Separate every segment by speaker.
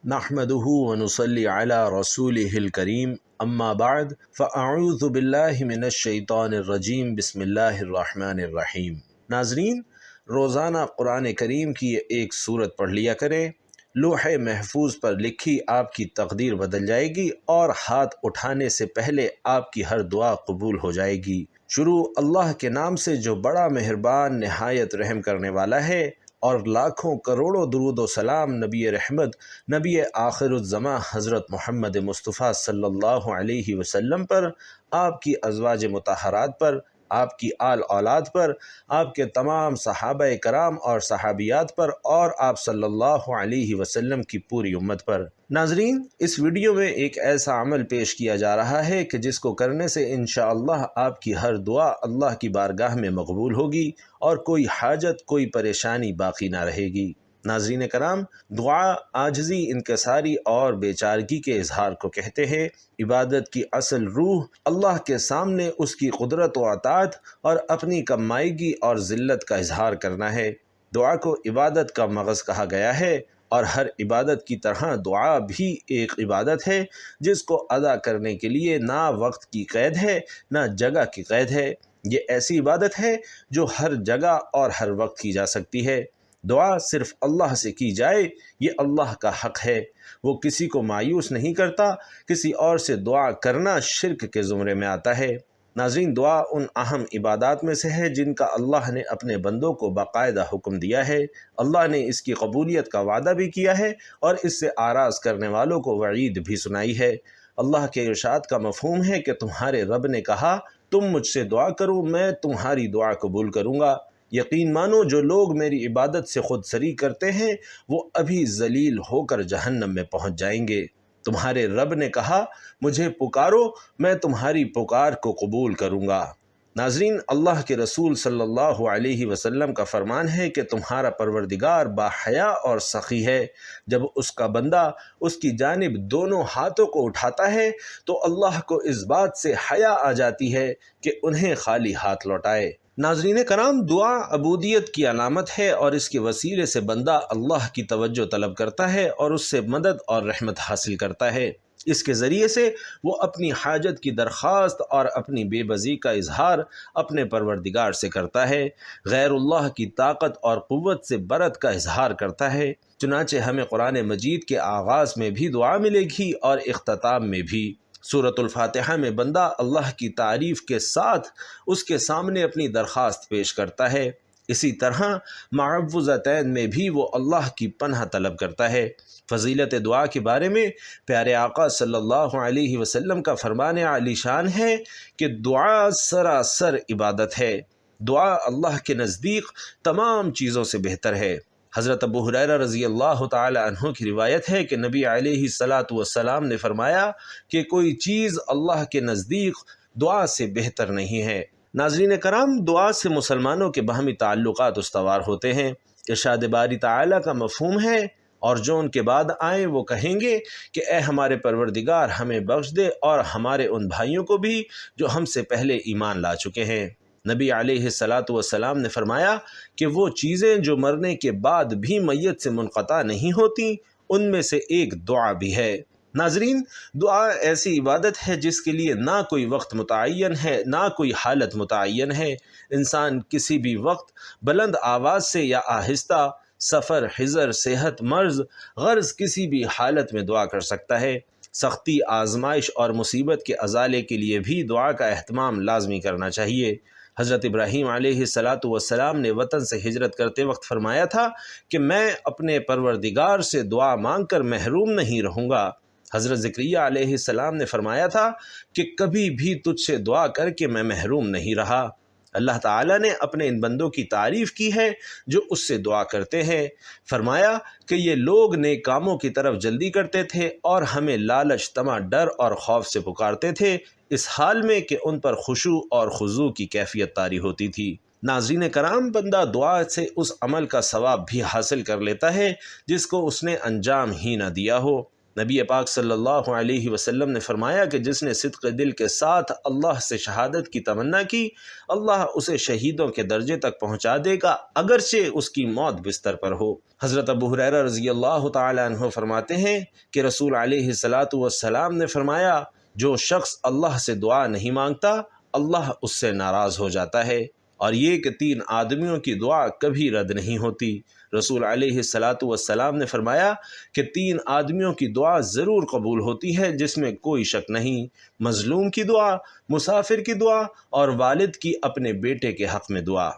Speaker 1: نحمده ونصلي على رسوله الكريم اما بعد فاعوذ باللہ من الشیطان الرجیم بسم اللہ الرحمن الرحیم۔ ناظرین، روزانہ قرآن کریم کی ایک سورت پڑھ لیا کریں، لوح محفوظ پر لکھی آپ کی تقدیر بدل جائے گی اور ہاتھ اٹھانے سے پہلے آپ کی ہر دعا قبول ہو جائے گی۔ شروع اللہ کے نام سے جو بڑا مہربان نہایت رحم کرنے والا ہے، اور لاکھوں کروڑوں درود و سلام نبی رحمت، نبی آخر الزماں حضرت محمد مصطفیٰ صلی اللہ علیہ وسلم پر، آپ کی ازواج مطہرات پر، آپ کی آل اولاد پر، آپ کے تمام صحابہ کرام اور صحابیات پر، اور آپ صلی اللہ علیہ وسلم کی پوری امت پر۔ ناظرین، اس ویڈیو میں ایک ایسا عمل پیش کیا جا رہا ہے کہ جس کو کرنے سے انشاءاللہ آپ کی ہر دعا اللہ کی بارگاہ میں مقبول ہوگی اور کوئی حاجت، کوئی پریشانی باقی نہ رہے گی۔ ناظرین کرام، دعا عاجزی، انکساری اور بیچارگی کے اظہار کو کہتے ہیں۔ عبادت کی اصل روح اللہ کے سامنے اس کی قدرت و اطاعت اور اپنی کمائیگی اور ذلت کا اظہار کرنا ہے۔ دعا کو عبادت کا مغز کہا گیا ہے، اور ہر عبادت کی طرح دعا بھی ایک عبادت ہے جس کو ادا کرنے کے لیے نہ وقت کی قید ہے نہ جگہ کی قید ہے۔ یہ ایسی عبادت ہے جو ہر جگہ اور ہر وقت کی جا سکتی ہے۔ دعا صرف اللہ سے کی جائے، یہ اللہ کا حق ہے۔ وہ کسی کو مایوس نہیں کرتا۔ کسی اور سے دعا کرنا شرک کے زمرے میں آتا ہے۔ ناظرین، دعا ان اہم عبادات میں سے ہے جن کا اللہ نے اپنے بندوں کو باقاعدہ حکم دیا ہے۔ اللہ نے اس کی قبولیت کا وعدہ بھی کیا ہے اور اس سے آراز کرنے والوں کو وعید بھی سنائی ہے۔ اللہ کے ارشاد کا مفہوم ہے کہ تمہارے رب نے کہا، تم مجھ سے دعا کرو، میں تمہاری دعا قبول کروں گا۔ یقین مانو، جو لوگ میری عبادت سے خود سری کرتے ہیں وہ ابھی ذلیل ہو کر جہنم میں پہنچ جائیں گے۔ تمہارے رب نے کہا، مجھے پکارو، میں تمہاری پکار کو قبول کروں گا۔ ناظرین، اللہ کے رسول صلی اللہ علیہ وسلم کا فرمان ہے کہ تمہارا پروردگار باحیا اور سخی ہے۔ جب اس کا بندہ اس کی جانب دونوں ہاتھوں کو اٹھاتا ہے تو اللہ کو اس بات سے حیا آ جاتی ہے کہ انہیں خالی ہاتھ لوٹائے۔ ناظرین کرام، دعا عبودیت کی علامت ہے اور اس کے وسیلے سے بندہ اللہ کی توجہ طلب کرتا ہے اور اس سے مدد اور رحمت حاصل کرتا ہے۔ اس کے ذریعے سے وہ اپنی حاجت کی درخواست اور اپنی بے بسی کا اظہار اپنے پروردگار سے کرتا ہے، غیر اللہ کی طاقت اور قوت سے برت کا اظہار کرتا ہے۔ چنانچہ ہمیں قرآن مجید کے آغاز میں بھی دعا ملے گی اور اختتام میں بھی۔ سورۃ الفاتحہ میں بندہ اللہ کی تعریف کے ساتھ اس کے سامنے اپنی درخواست پیش کرتا ہے۔ اسی طرح معوذتین میں بھی وہ اللہ کی پناہ طلب کرتا ہے۔ فضیلت دعا کے بارے میں پیارے آقا صلی اللہ علیہ وسلم کا فرمان عالی شان ہے کہ دعا سراسر عبادت ہے۔ دعا اللہ کے نزدیک تمام چیزوں سے بہتر ہے۔ حضرت ابو ہریرہ رضی اللہ تعالی عنہ کی روایت ہے کہ نبی علیہ الصلاۃ والسلام نے فرمایا کہ کوئی چیز اللہ کے نزدیک دعا سے بہتر نہیں ہے۔ ناظرین کرام، دعا سے مسلمانوں کے باہمی تعلقات استوار ہوتے ہیں۔ ارشاد باری تعالی کا مفہوم ہے، اور جو ان کے بعد آئیں وہ کہیں گے کہ اے ہمارے پروردگار، ہمیں بخش دے اور ہمارے ان بھائیوں کو بھی جو ہم سے پہلے ایمان لا چکے ہیں۔ نبی علیہ الصلاۃ والسلام نے فرمایا کہ وہ چیزیں جو مرنے کے بعد بھی میت سے منقطع نہیں ہوتی، ان میں سے ایک دعا بھی ہے۔ ناظرین، دعا ایسی عبادت ہے جس کے لیے نہ کوئی وقت متعین ہے نہ کوئی حالت متعین ہے۔ انسان کسی بھی وقت بلند آواز سے یا آہستہ، سفر، حضر، صحت، مرض، غرض کسی بھی حالت میں دعا کر سکتا ہے۔ سختی، آزمائش اور مصیبت کے ازالے کے لیے بھی دعا کا اہتمام لازمی کرنا چاہیے۔ حضرت ابراہیم علیہ الصلاۃ والسلام نے وطن سے ہجرت کرتے وقت فرمایا تھا کہ میں اپنے پروردگار سے دعا مانگ کر محروم نہیں رہوں گا۔ حضرت زکریہ علیہ السلام نے فرمایا تھا کہ کبھی بھی تجھ سے دعا کر کے میں محروم نہیں رہا۔ اللہ تعالیٰ نے اپنے ان بندوں کی تعریف کی ہے جو اس سے دعا کرتے ہیں۔ فرمایا کہ یہ لوگ نیک کاموں کی طرف جلدی کرتے تھے اور ہمیں لالچ، طمع، ڈر اور خوف سے پکارتے تھے، اس حال میں کہ ان پر خشوع اور خضوع کی کیفیت طاری ہوتی تھی۔ ناظرین کرام، بندہ دعا سے اس عمل کا ثواب بھی حاصل کر لیتا ہے جس کو اس نے انجام ہی نہ دیا ہو۔ نبی پاک صلی اللہ علیہ وسلم نے فرمایا کہ جس نے صدق دل کے ساتھ اللہ سے شہادت کی تمنا کی، اللہ اسے شہیدوں کے درجے تک پہنچا دے گا، اگرچہ اس کی موت بستر پر ہو۔ حضرت ابو ہریرہ رضی اللہ تعالی عنہ فرماتے ہیں کہ رسول علیہ الصلاۃ والسلام نے فرمایا، جو شخص اللہ سے دعا نہیں مانگتا اللہ اس سے ناراض ہو جاتا ہے، اور یہ کہ 3 آدمیوں کی دعا کبھی رد نہیں ہوتی۔ رسول علیہ الصلاۃ والسلام نے فرمایا کہ 3 آدمیوں کی دعا ضرور قبول ہوتی ہے جس میں کوئی شک نہیں: مظلوم کی دعا، مسافر کی دعا، اور والد کی اپنے بیٹے کے حق میں دعا۔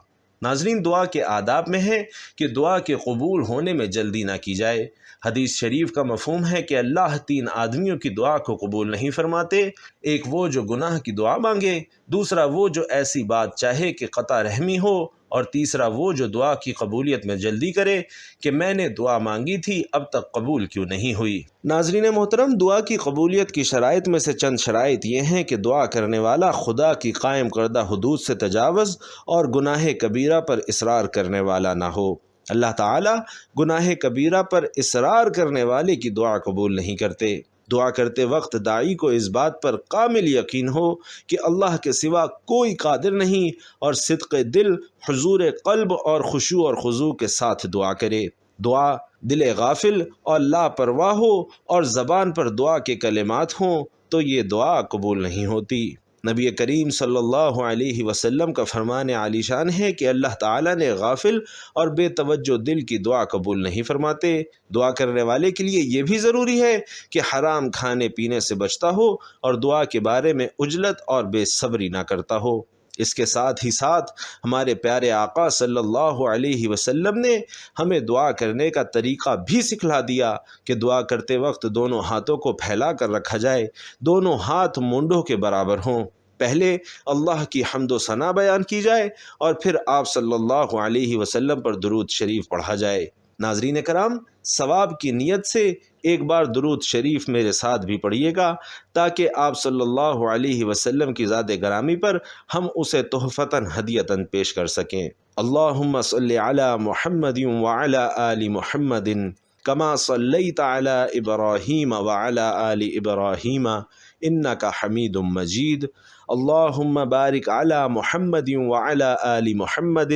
Speaker 1: ناظرین، دعا کے آداب میں ہے کہ دعا کے قبول ہونے میں جلدی نہ کی جائے۔ حدیث شریف کا مفہوم ہے کہ اللہ 3 آدمیوں کی دعا کو قبول نہیں فرماتے: ایک وہ جو گناہ کی دعا مانگے، دوسرا وہ جو ایسی بات چاہے کہ قطع رحمی ہو، اور تیسرا وہ جو دعا کی قبولیت میں جلدی کرے کہ میں نے دعا مانگی تھی اب تک قبول کیوں نہیں ہوئی۔ ناظرین محترم، دعا کی قبولیت کی شرائط میں سے چند شرائط یہ ہیں کہ دعا کرنے والا خدا کی قائم کردہ حدود سے تجاوز اور گناہ کبیرہ پر اصرار کرنے والا نہ ہو۔ اللہ تعالیٰ گناہ کبیرہ پر اصرار کرنے والے کی دعا قبول نہیں کرتے۔ دعا کرتے وقت داعی کو اس بات پر کامل یقین ہو کہ اللہ کے سوا کوئی قادر نہیں، اور صدق دل، حضور قلب اور خشوع اور خضوع کے ساتھ دعا کرے۔ دعا دل غافل اور لاپرواہ ہو اور زبان پر دعا کے کلمات ہوں تو یہ دعا قبول نہیں ہوتی۔ نبی کریم صلی اللہ علیہ وسلم کا فرمان عالی شان ہے کہ اللہ تعالیٰ نے غافل اور بے توجہ دل کی دعا قبول نہیں فرماتے۔ دعا کرنے والے کے لیے یہ بھی ضروری ہے کہ حرام کھانے پینے سے بچتا ہو اور دعا کے بارے میں عجلت اور بے صبری نہ کرتا ہو۔ اس کے ساتھ ہی ساتھ ہمارے پیارے آقا صلی اللہ علیہ وسلم نے ہمیں دعا کرنے کا طریقہ بھی سکھلا دیا کہ دعا کرتے وقت دونوں ہاتھوں کو پھیلا کر رکھا جائے، دونوں ہاتھ مونڈوں کے برابر ہوں۔ پہلے اللہ کی حمد و ثنا بیان کی جائے اور پھر آپ صلی اللہ علیہ وسلم پر درود شریف پڑھا جائے۔ ناظرین کرام، ثواب کی نیت سے ایک بار درود شریف میرے ساتھ بھی پڑھیے گا تاکہ آپ صلی اللہ علیہ وسلم کی ذات گرامی پر ہم اسے تحفتاً ہدیتاً پیش کر سکیں۔ اللہم صلی علی محمد وعلی آل محمد کما صلیت علی ابراہیم وعلی آل ابراہیم انک حمید مجید۔ اللہم بارک علی محمد وعلی آل محمد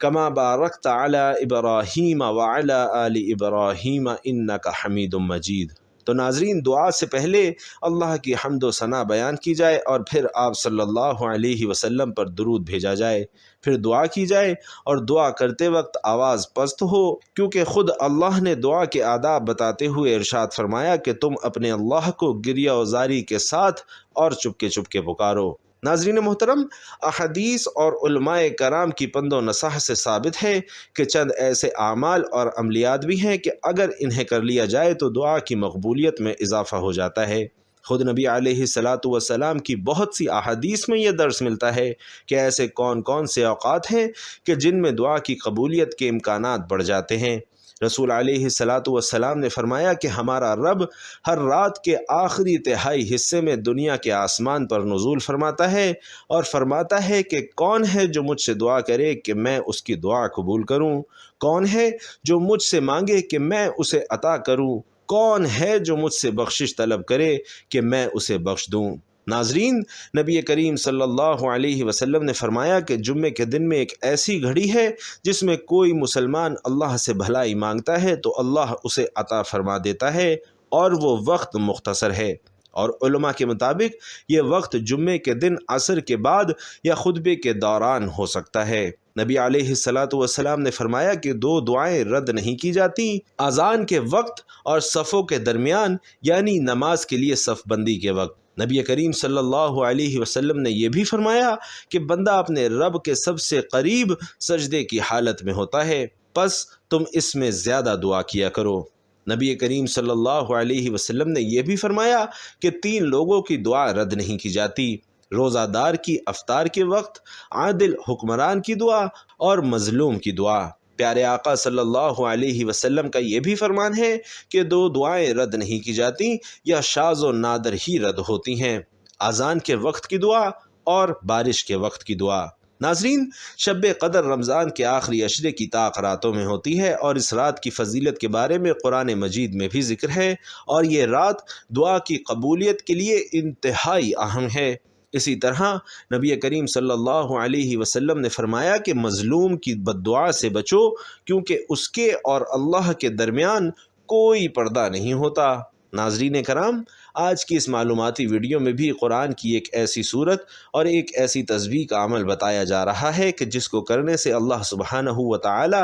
Speaker 1: کما بارکت علی ابراہیم وعلی آل ابراہیم انک حمید مجید۔ تو ناظرین، دعا سے پہلے اللہ کی حمد و ثنا بیان کی جائے اور پھر آپ صلی اللہ علیہ وسلم پر درود بھیجا جائے، پھر دعا کی جائے، اور دعا کرتے وقت آواز پست ہو، کیونکہ خود اللہ نے دعا کے آداب بتاتے ہوئے ارشاد فرمایا کہ تم اپنے اللہ کو گریہ و زاری کے ساتھ اور چپکے چپکے پکارو۔ ناظرین محترم، احادیث اور علماء کرام کی پند و نصیحت سے ثابت ہے کہ چند ایسے اعمال اور عملیات بھی ہیں کہ اگر انہیں کر لیا جائے تو دعا کی مقبولیت میں اضافہ ہو جاتا ہے۔ خود نبی علیہ الصلاۃ والسلام کی بہت سی احادیث میں یہ درس ملتا ہے کہ ایسے کون کون سے اوقات ہیں کہ جن میں دعا کی قبولیت کے امکانات بڑھ جاتے ہیں۔ رسول علیہ الصلاۃ والسلام نے فرمایا کہ ہمارا رب ہر رات کے آخری تہائی حصے میں دنیا کے آسمان پر نزول فرماتا ہے اور فرماتا ہے کہ کون ہے جو مجھ سے دعا کرے کہ میں اس کی دعا قبول کروں، کون ہے جو مجھ سے مانگے کہ میں اسے عطا کروں، کون ہے جو مجھ سے بخشش طلب کرے کہ میں اسے بخش دوں۔ ناظرین، نبی کریم صلی اللہ علیہ وسلم نے فرمایا کہ جمعے کے دن میں ایک ایسی گھڑی ہے جس میں کوئی مسلمان اللہ سے بھلائی مانگتا ہے تو اللہ اسے عطا فرما دیتا ہے، اور وہ وقت مختصر ہے۔ اور علماء کے مطابق یہ وقت جمعے کے دن عصر کے بعد یا خطبے کے دوران ہو سکتا ہے۔ نبی علیہ الصلاۃ والسلام نے فرمایا کہ 2 دعائیں رد نہیں کی جاتی: اذان کے وقت اور صفوں کے درمیان، یعنی نماز کے لیے صف بندی کے وقت۔ نبی کریم صلی اللہ علیہ وسلم نے یہ بھی فرمایا کہ بندہ اپنے رب کے سب سے قریب سجدے کی حالت میں ہوتا ہے، پس تم اس میں زیادہ دعا کیا کرو۔ نبی کریم صلی اللہ علیہ وسلم نے یہ بھی فرمایا کہ 3 لوگوں کی دعا رد نہیں کی جاتی: روزہ دار کی افطار کے وقت، عادل حکمران کی دعا اور مظلوم کی دعا۔ پیارے آقا صلی اللہ علیہ وسلم کا یہ بھی فرمان ہے کہ 2 دعائیں رد نہیں کی جاتی یا شاذ و نادر ہی رد ہوتی ہیں: اذان کے وقت کی دعا اور بارش کے وقت کی دعا۔ ناظرین، شب قدر رمضان کے آخری عشرے کی طاق راتوں میں ہوتی ہے، اور اس رات کی فضیلت کے بارے میں قرآن مجید میں بھی ذکر ہے، اور یہ رات دعا کی قبولیت کے لیے انتہائی اہم ہے۔ اسی طرح نبی کریم صلی اللہ علیہ وسلم نے فرمایا کہ مظلوم کی بد دعا سے بچو، کیونکہ اس کے اور اللہ کے درمیان کوئی پردہ نہیں ہوتا۔ ناظرین کرام، آج کی اس معلوماتی ویڈیو میں بھی قرآن کی ایک ایسی صورت اور ایک ایسی تسبیح کا عمل بتایا جا رہا ہے کہ جس کو کرنے سے اللہ سبحانہ و تعالی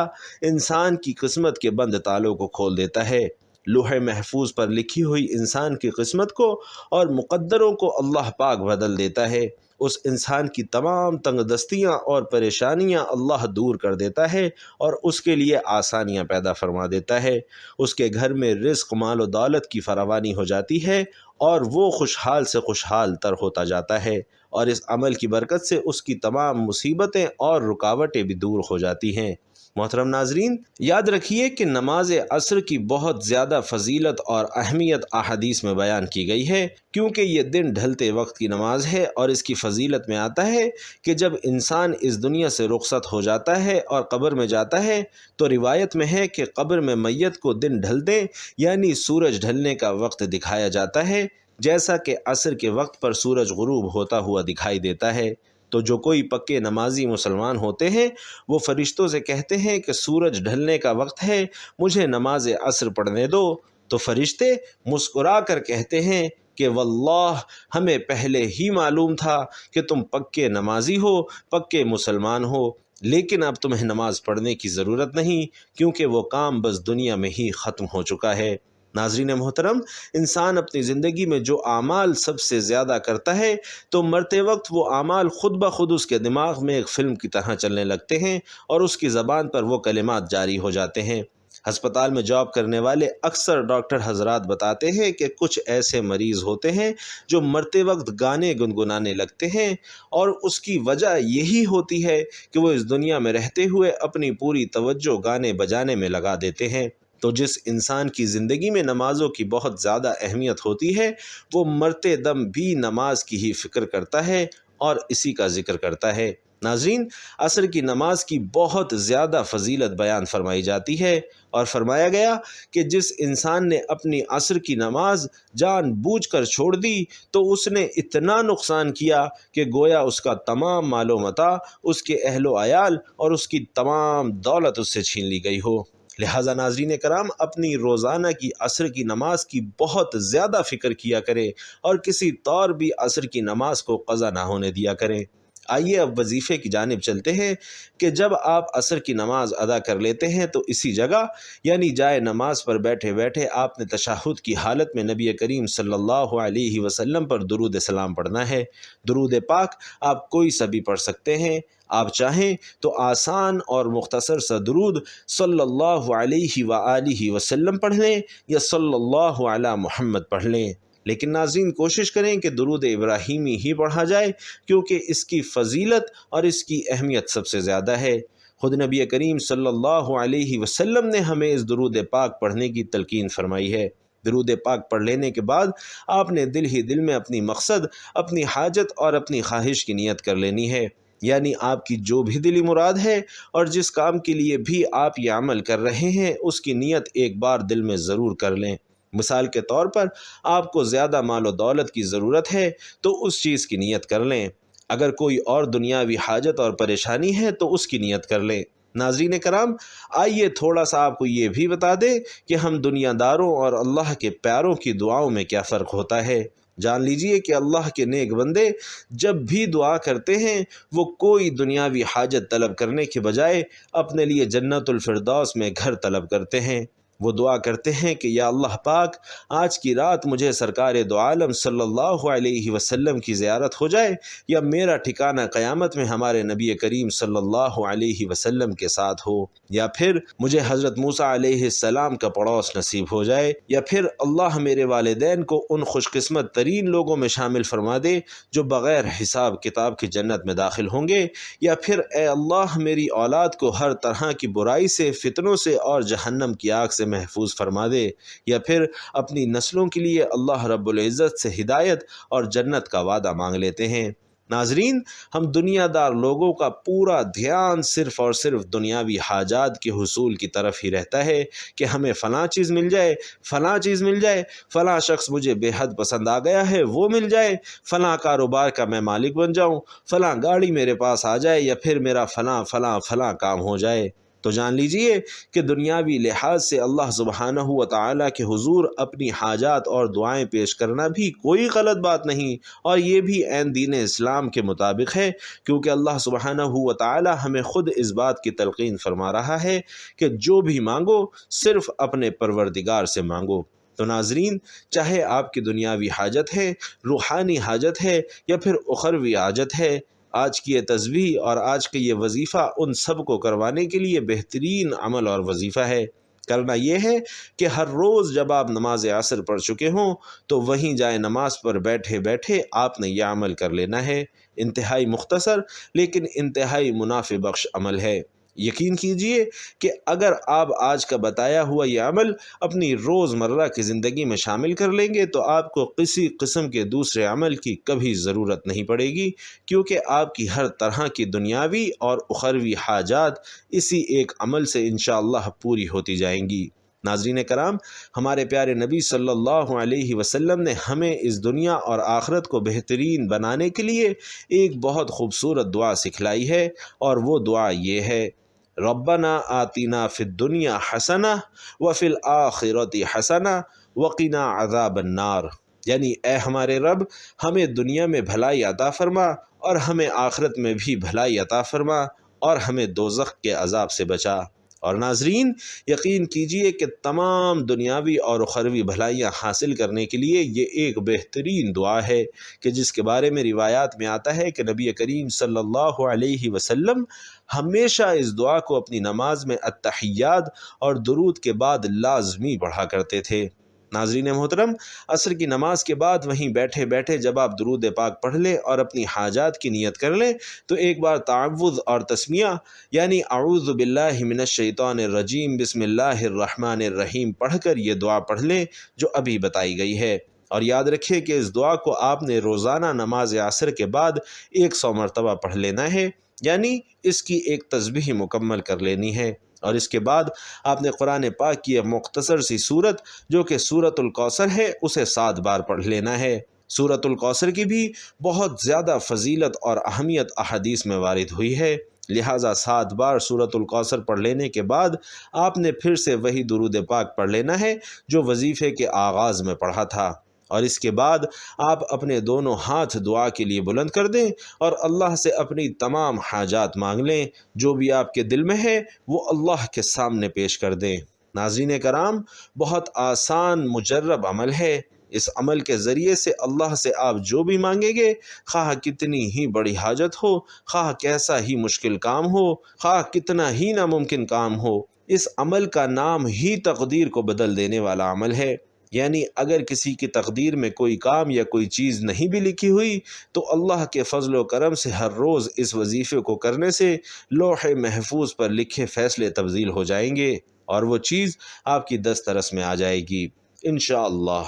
Speaker 1: انسان کی قسمت کے بند تالوں کو کھول دیتا ہے۔ لوح محفوظ پر لکھی ہوئی انسان کی قسمت کو اور مقدروں کو اللہ پاک بدل دیتا ہے۔ اس انسان کی تمام تنگ دستیاں اور پریشانیاں اللہ دور کر دیتا ہے اور اس کے لیے آسانیاں پیدا فرما دیتا ہے۔ اس کے گھر میں رزق، مال و دولت کی فراوانی ہو جاتی ہے اور وہ خوشحال سے خوشحال تر ہوتا جاتا ہے، اور اس عمل کی برکت سے اس کی تمام مصیبتیں اور رکاوٹیں بھی دور ہو جاتی ہیں۔ محترم ناظرین، یاد رکھیے کہ نماز عصر کی بہت زیادہ فضیلت اور اہمیت احادیث میں بیان کی گئی ہے، کیونکہ یہ دن ڈھلتے وقت کی نماز ہے، اور اس کی فضیلت میں آتا ہے کہ جب انسان اس دنیا سے رخصت ہو جاتا ہے اور قبر میں جاتا ہے تو روایت میں ہے کہ قبر میں میت کو دن ڈھلتے یعنی سورج ڈھلنے کا وقت دکھایا جاتا ہے، جیسا کہ عصر کے وقت پر سورج غروب ہوتا ہوا دکھائی دیتا ہے۔ تو جو کوئی پکے نمازی مسلمان ہوتے ہیں وہ فرشتوں سے کہتے ہیں کہ سورج ڈھلنے کا وقت ہے، مجھے نماز عصر پڑھنے دو، تو فرشتے مسکرا کر کہتے ہیں کہ واللہ ہمیں پہلے ہی معلوم تھا کہ تم پکے نمازی ہو، پکے مسلمان ہو، لیکن اب تمہیں نماز پڑھنے کی ضرورت نہیں، کیونکہ وہ کام بس دنیا میں ہی ختم ہو چکا ہے۔ ناظرین محترم، انسان اپنی زندگی میں جو اعمال سب سے زیادہ کرتا ہے تو مرتے وقت وہ اعمال خود بخود اس کے دماغ میں ایک فلم کی طرح چلنے لگتے ہیں اور اس کی زبان پر وہ کلمات جاری ہو جاتے ہیں۔ ہسپتال میں جاب کرنے والے اکثر ڈاکٹر حضرات بتاتے ہیں کہ کچھ ایسے مریض ہوتے ہیں جو مرتے وقت گانے گنگنانے لگتے ہیں، اور اس کی وجہ یہی ہوتی ہے کہ وہ اس دنیا میں رہتے ہوئے اپنی پوری توجہ گانے بجانے میں لگا دیتے ہیں۔ تو جس انسان کی زندگی میں نمازوں کی بہت زیادہ اہمیت ہوتی ہے وہ مرتے دم بھی نماز کی ہی فکر کرتا ہے اور اسی کا ذکر کرتا ہے۔ ناظرین، عصر کی نماز کی بہت زیادہ فضیلت بیان فرمائی جاتی ہے، اور فرمایا گیا کہ جس انسان نے اپنی عصر کی نماز جان بوجھ کر چھوڑ دی تو اس نے اتنا نقصان کیا کہ گویا اس کا تمام مال و متاع، اس کے اہل و عیال اور اس کی تمام دولت اس سے چھین لی گئی ہو۔ لہٰذا ناظرین کرام، اپنی روزانہ کی عصر کی نماز کی بہت زیادہ فکر کیا کریں اور کسی طور بھی عصر کی نماز کو قضا نہ ہونے دیا کریں۔ آئیے اب وظیفے کی جانب چلتے ہیں کہ جب آپ عصر کی نماز ادا کر لیتے ہیں تو اسی جگہ یعنی جائے نماز پر بیٹھے بیٹھے آپ نے تشہد کی حالت میں نبی کریم صلی اللہ علیہ وسلم پر درود سلام پڑھنا ہے۔ درود پاک آپ کوئی سا بھی پڑھ سکتے ہیں، آپ چاہیں تو آسان اور مختصر سا درود صلی اللہ علیہ وآلہ وسلم پڑھ لیں یا صلی اللہ علی محمد پڑھ لیں، لیکن ناظرین کوشش کریں کہ درود ابراہیمی ہی پڑھا جائے، کیونکہ اس کی فضیلت اور اس کی اہمیت سب سے زیادہ ہے۔ خود نبی کریم صلی اللہ علیہ وسلم نے ہمیں اس درود پاک پڑھنے کی تلقین فرمائی ہے۔ درود پاک پڑھ لینے کے بعد آپ نے دل ہی دل میں اپنی مقصد، اپنی حاجت اور اپنی خواہش کی نیت کر لینی ہے، یعنی آپ کی جو بھی دلی مراد ہے اور جس کام کے لیے بھی آپ یہ عمل کر رہے ہیں اس کی نیت ایک بار دل میں ضرور کر لیں۔ مثال کے طور پر آپ کو زیادہ مال و دولت کی ضرورت ہے تو اس چیز کی نیت کر لیں، اگر کوئی اور دنیاوی حاجت اور پریشانی ہے تو اس کی نیت کر لیں۔ ناظرین کرام، آئیے تھوڑا سا آپ کو یہ بھی بتا دیں کہ ہم دنیا داروں اور اللہ کے پیاروں کی دعاؤں میں کیا فرق ہوتا ہے۔ جان لیجئے کہ اللہ کے نیک بندے جب بھی دعا کرتے ہیں وہ کوئی دنیاوی حاجت طلب کرنے کے بجائے اپنے لیے جنت الفردوس میں گھر طلب کرتے ہیں۔ وہ دعا کرتے ہیں کہ یا اللہ پاک، آج کی رات مجھے سرکار دو عالم صلی اللہ علیہ وسلم کی زیارت ہو جائے، یا میرا ٹھکانہ قیامت میں ہمارے نبی کریم صلی اللہ علیہ وسلم کے ساتھ ہو، یا پھر مجھے حضرت موسیٰ علیہ السلام کا پڑوس نصیب ہو جائے، یا پھر اللہ میرے والدین کو ان خوش قسمت ترین لوگوں میں شامل فرما دے جو بغیر حساب کتاب کی جنت میں داخل ہوں گے، یا پھر اے اللہ میری اولاد کو ہر طرح کی برائی سے، فتنوں سے اور جہنم کی آگ سے محفوظ فرما دے، یا پھر اپنی نسلوں کے لیے اللہ رب العزت سے ہدایت اور جنت کا وعدہ مانگ لیتے ہیں۔ ناظرین، ہم دنیا دار لوگوں کا پورا دھیان صرف اور صرف دنیاوی حاجات کے حصول کی طرف ہی رہتا ہے کہ ہمیں فلاں چیز مل جائے، فلاں چیز مل جائے، فلاں شخص مجھے بے حد پسند آ گیا ہے وہ مل جائے، فلاں کاروبار کا میں مالک بن جاؤں، فلاں گاڑی میرے پاس آ جائے، یا پھر میرا فلاں فلاں فلاں کام ہو جائے۔ تو جان لیجئے کہ دنیاوی لحاظ سے اللہ سبحانہ و تعالیٰ کے حضور اپنی حاجات اور دعائیں پیش کرنا بھی کوئی غلط بات نہیں، اور یہ بھی عین دین اسلام کے مطابق ہے، کیونکہ اللہ سبحانہ و تعالیٰ ہمیں خود اس بات کی تلقین فرما رہا ہے کہ جو بھی مانگو صرف اپنے پروردگار سے مانگو۔ تو ناظرین، چاہے آپ کی دنیاوی حاجت ہے، روحانی حاجت ہے، یا پھر اخروی حاجت ہے، آج کی یہ تسبیح اور آج کا یہ وظیفہ ان سب کو کروانے کے لیے بہترین عمل اور وظیفہ ہے۔ کرنا یہ ہے کہ ہر روز جب آپ نماز عصر پڑھ چکے ہوں تو وہیں جائے نماز پر بیٹھے بیٹھے آپ نے یہ عمل کر لینا ہے۔ انتہائی مختصر لیکن انتہائی منافع بخش عمل ہے۔ یقین کیجئے کہ اگر آپ آج کا بتایا ہوا یہ عمل اپنی روزمرہ کی زندگی میں شامل کر لیں گے تو آپ کو کسی قسم کے دوسرے عمل کی کبھی ضرورت نہیں پڑے گی، کیونکہ آپ کی ہر طرح کی دنیاوی اور اخروی حاجات اسی ایک عمل سے انشاءاللہ پوری ہوتی جائیں گی۔ ناظرین کرام، ہمارے پیارے نبی صلی اللہ علیہ وسلم نے ہمیں اس دنیا اور آخرت کو بہترین بنانے کے لیے ایک بہت خوبصورت دعا سکھلائی ہے، اور وہ دعا یہ ہے: ربنا آتنا فی الدنیا حسنہ وفی الآخرۃ حسنہ وقنا عذاب النار، یعنی اے ہمارے رب، ہمیں دنیا میں بھلائی عطا فرما اور ہمیں آخرت میں بھی بھلائی عطا فرما اور ہمیں دوزخ کے عذاب سے بچا۔ اور ناظرین، یقین کیجئے کہ تمام دنیاوی اور اخروی بھلائیاں حاصل کرنے کے لیے یہ ایک بہترین دعا ہے کہ جس کے بارے میں روایات میں آتا ہے کہ نبی کریم صلی اللہ علیہ وسلم ہمیشہ اس دعا کو اپنی نماز میں التحیات اور درود کے بعد لازمی پڑھا کرتے تھے۔ ناظرین محترم، عصر کی نماز کے بعد وہیں بیٹھے بیٹھے جب آپ درود پاک پڑھ لیں اور اپنی حاجات کی نیت کر لیں تو ایک بار تعوذ اور تسمیہ یعنی اعوذ باللہ من الشیطان الرجیم بسم اللہ الرحمن الرحیم پڑھ کر یہ دعا پڑھ لیں جو ابھی بتائی گئی ہے۔ اور یاد رکھیں کہ اس دعا کو آپ نے روزانہ نماز عصر کے بعد 100 مرتبہ پڑھ لینا ہے، یعنی اس کی ایک تسبیح مکمل کر لینی ہے۔ اور اس کے بعد آپ نے قرآن پاک کی ایک مختصر سی سورت جو کہ سورۃ الکوثر ہے اسے 7 بار پڑھ لینا ہے۔ سورۃ الکوثر کی بھی بہت زیادہ فضیلت اور اہمیت احادیث میں وارد ہوئی ہے، لہٰذا 7 بار سورۃ الکوثر پڑھ لینے کے بعد آپ نے پھر سے وہی درود پاک پڑھ لینا ہے جو وظیفے کے آغاز میں پڑھا تھا، اور اس کے بعد آپ اپنے دونوں ہاتھ دعا کے لیے بلند کر دیں اور اللہ سے اپنی تمام حاجات مانگ لیں، جو بھی آپ کے دل میں ہے وہ اللہ کے سامنے پیش کر دیں۔ ناظرین کرام، بہت آسان مجرب عمل ہے۔ اس عمل کے ذریعے سے اللہ سے آپ جو بھی مانگیں گے، خواہ کتنی ہی بڑی حاجت ہو، خواہ کیسا ہی مشکل کام ہو، خواہ کتنا ہی ناممکن کام ہو، اس عمل کا نام ہی تقدیر کو بدل دینے والا عمل ہے۔ یعنی اگر کسی کی تقدیر میں کوئی کام یا کوئی چیز نہیں بھی لکھی ہوئی تو اللہ کے فضل و کرم سے ہر روز اس وظیفے کو کرنے سے لوح محفوظ پر لکھے فیصلے تبدیل ہو جائیں گے اور وہ چیز آپ کی دسترس میں آ جائے گی انشاءاللہ۔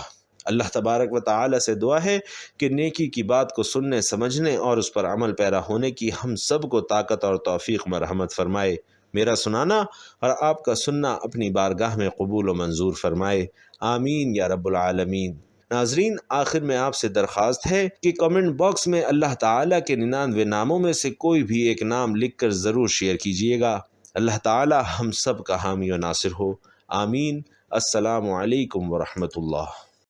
Speaker 1: اللہ تبارک و تعالی سے دعا ہے کہ نیکی کی بات کو سننے، سمجھنے اور اس پر عمل پیرا ہونے کی ہم سب کو طاقت اور توفیق مرحمت فرمائے۔ میرا سنانا اور آپ کا سننا اپنی بارگاہ میں قبول و منظور فرمائے، آمین یا رب العالمین۔ ناظرین، آخر میں آپ سے درخواست ہے کہ کمنٹ باکس میں اللہ تعالیٰ کے 99 ناموں میں سے کوئی بھی ایک نام لکھ کر ضرور شیئر کیجیے گا۔ اللہ تعالیٰ ہم سب کا حامی و ناصر ہو، آمین۔ السلام علیکم ورحمۃ اللہ۔